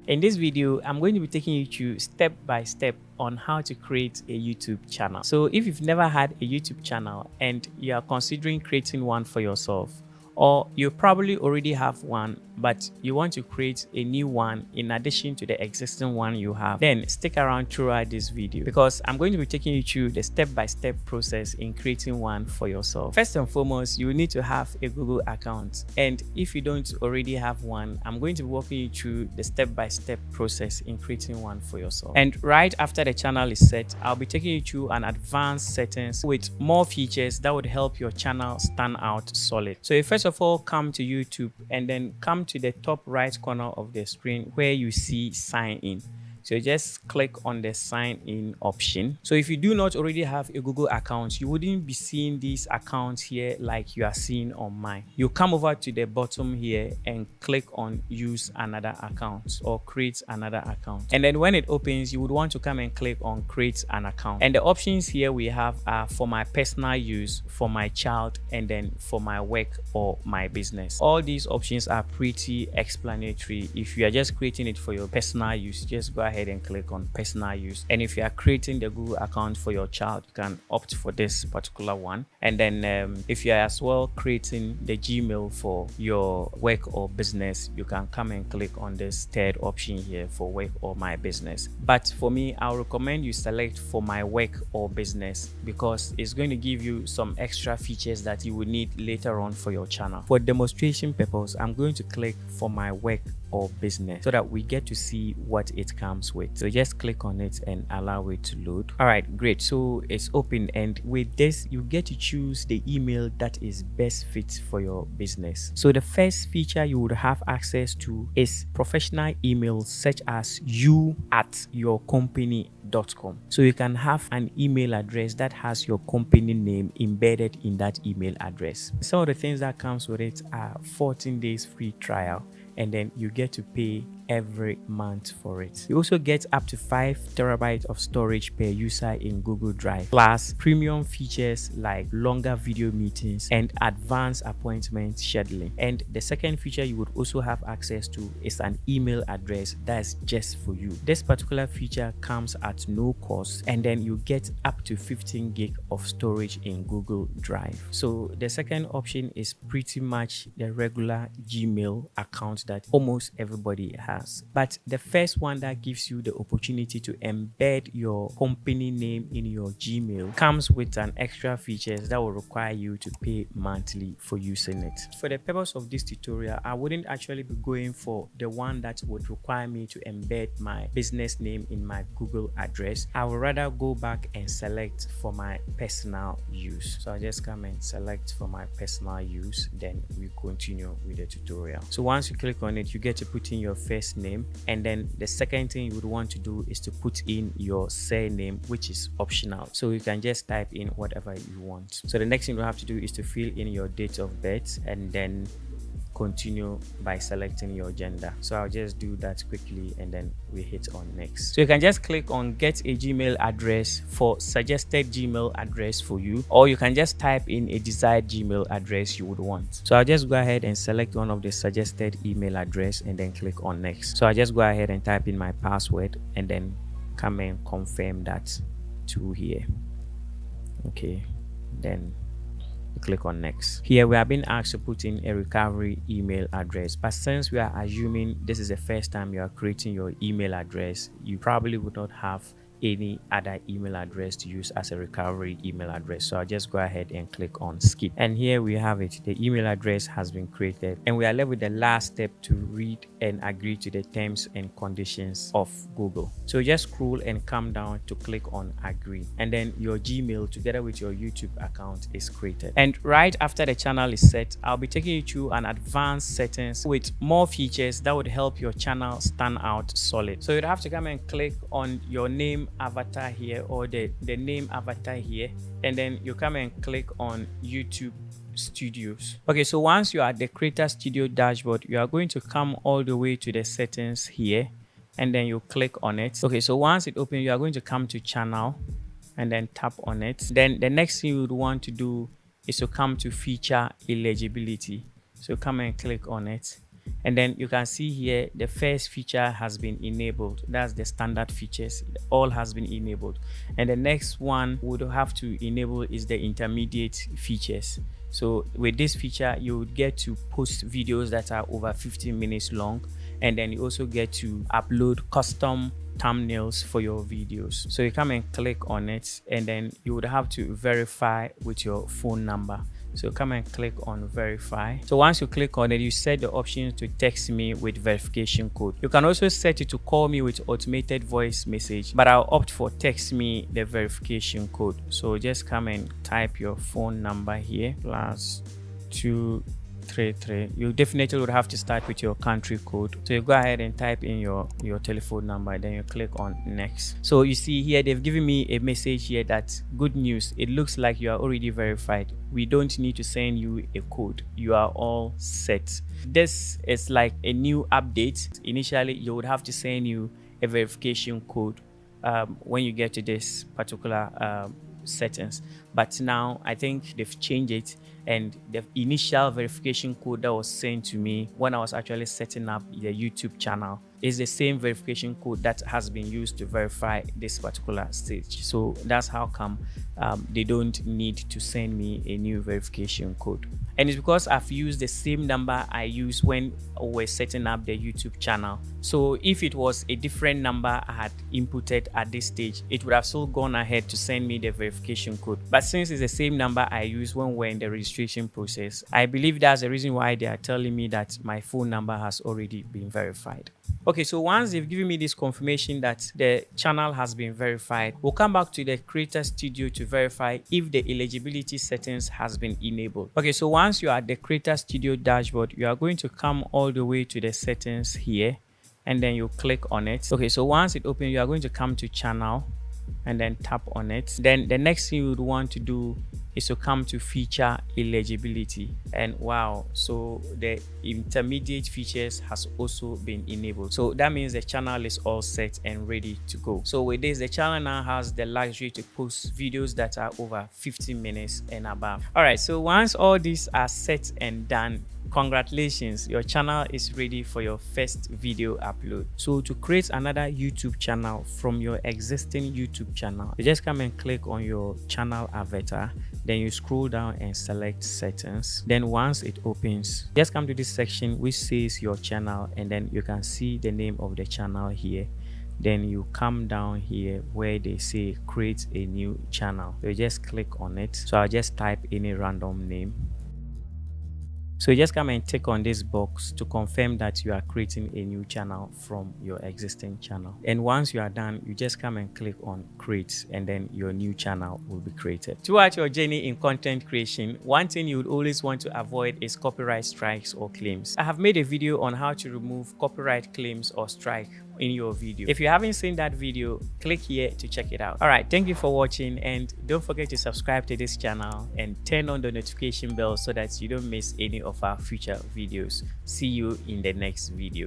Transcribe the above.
In this video, I'm going to be taking you through step by step on how to create a YouTube channel. So if you've never had a YouTube channel and you are considering creating one for yourself, or you probably already have one but you want to create a new one in addition to the existing one you have, then stick around throughout this video because I'm going to be taking you through the step-by-step process in creating one for yourself. First and foremost, you will need to have a Google account, and if you don't already have one, I'm going to be walking you through the step-by-step process in creating one for yourself. And right after the channel is set, I'll be taking you through an advanced settings with more features that would help your channel stand out solid. So you first of all come to YouTube and then come to the top right corner of the screen where you see sign in. So just click on the sign in option. So if you do not already have a Google account, you wouldn't be seeing these accounts here like you are seeing on mine. You come over to the bottom here and click on use another account or create another account. And then when it opens, you would want to come and click on create an account. And the options here we have are for my personal use, for my child, and then for my work or my business. All these options are pretty explanatory. If you are just creating it for your personal use, just go ahead and click on personal use. And if you are creating the Google account for your child, you can opt for this particular one. And then if you are as well creating the Gmail for your work or business, you can come and click on this third option here for work or my business. But for me, I'll recommend you select for my work or business because it's going to give you some extra features that you will need later on for your channel. For demonstration purpose, I'm going to click for my work or business so that we get to see what it comes with. So just click on it and allow it to load. All right, great. So it's open, and with this you get to choose the email that is best fit for your business. So the first feature you would have access to is professional emails such as you@yourcompany.com. So you can have an email address that has your company name embedded in that email address. Some of the things that comes with it are 14 days free trial, and then you get to pay every month for it. You also get up to 5 terabytes of storage per user in Google Drive, plus premium features like longer video meetings and advanced appointment scheduling. And the second feature you would also have access to is an email address that's just for you. This particular feature comes at no cost, and then you get up to 15 gig of storage in Google Drive. So the second option is pretty much the regular Gmail account that almost everybody has. But the first one that gives you the opportunity to embed your company name in your Gmail comes with an extra features that will require you to pay monthly for using it. For the purpose of this tutorial, I wouldn't actually be going for the one that would require me to embed my business name in my Google address. I would rather go back and select for my personal use. So I'll just come and select for my personal use, then we continue with the tutorial. So once you click on it, you get to put in your first name, and then the second thing you would want to do is to put in your surname, which is optional, so you can just type in whatever you want. So the next thing you have to do is to fill in your date of birth and then continue by selecting your gender. So I'll just do that quickly and then we hit on next. So you can just click on get a Gmail address for suggested Gmail address for you, or you can just type in a desired Gmail address you would want. So I'll just go ahead and select one of the suggested email address and then click on next. So I just go ahead and type in my password and then come and confirm that to here. Okay, then click on next. Here we are being asked to put in a recovery email address, but since we are assuming this is the first time you are creating your email address, you probably would not have any other email address to use as a recovery email address. So I'll just go ahead and click on skip, and here we have it. The email address has been created, and we are left with the last step to read and agree to the terms and conditions of Google. So just scroll and come down to click on agree, and then your Gmail together with your YouTube account is created. And right after the channel is set, I'll be taking you through an advanced settings with more features that would help your channel stand out solid. So you'd have to come and click on your name avatar here, or the name avatar here, and then you come and click on YouTube Studios. Okay, so once you are at the Creator Studio dashboard, you are going to come all the way to the settings here, and then you click on it. Okay, so once it opens, you are going to come to channel and then tap on it. Then the next thing you would want to do is to come to feature eligibility. So come and click on it. And then you can see here the first feature has been enabled. That's the standard features, all has been enabled. And the next one would have to enable is the intermediate features. So with this feature, you would get to post videos that are over 15 minutes long, and then you also get to upload custom thumbnails for your videos. So you come and click on it, and then you would have to verify with your phone number. So come and click on verify. So once you click on it, you set the option to text me with verification code. You can also set it to call me with automated voice message, but I'll opt for text me the verification code. So just come and type your phone number here, +233. You definitely would have to start with your country code. So you go ahead and type in your telephone number, then you click on next. So you see here they've given me a message here that good news, it looks like you are already verified. We don't need to send you a code, you are all set. This is like a new update. Initially you would have to send you a verification code when you get to this particular settings, but now I think they've changed it, and the initial verification code that was sent to me when I was actually setting up the YouTube channel is the same verification code that has been used to verify this particular stage. So that's how come they don't need to send me a new verification code. And it's because I've used the same number I used when we're setting up the YouTube channel. So if it was a different number I had inputted at this stage, it would have still gone ahead to send me the verification code. But since it's the same number I used when we're in the registration process, I believe that's the reason why they are telling me that my phone number has already been verified. Okay, so once they've given me this confirmation that the channel has been verified, we'll come back to the Creator Studio to verify if the eligibility settings has been enabled. Okay, so once you are at the Creator Studio dashboard, you are going to come all the way to the settings here, and then you click on it. Okay, so once it opens, you are going to come to channel and then tap on it. Then the next thing you would want to do is to come to feature eligibility, and wow, so the intermediate features has also been enabled. So that means the channel is all set and ready to go. So with this, the channel now has the luxury to post videos that are over 15 minutes and above. All right, so once all these are set and done, congratulations, your channel is ready for your first video upload. So to create another YouTube channel from your existing YouTube channel, you just come and click on your channel avatar, then you scroll down and select settings. Then once it opens, just come to this section which says your channel, and then you can see the name of the channel here. Then you come down here where they say create a new channel. So you just click on it. So I'll just type any random name. So you just come and tick on this box to confirm that you are creating a new channel from your existing channel. And once you are done, you just come and click on create, and then your new channel will be created. Throughout your journey in content creation, one thing you would always want to avoid is copyright strikes or claims. I have made a video on how to remove copyright claims or strike in your video. If you haven't seen that video, click here to check it out. All right, thank you for watching, and don't forget to subscribe to this channel and turn on the notification bell so that you don't miss any of our future videos. See you in the next video.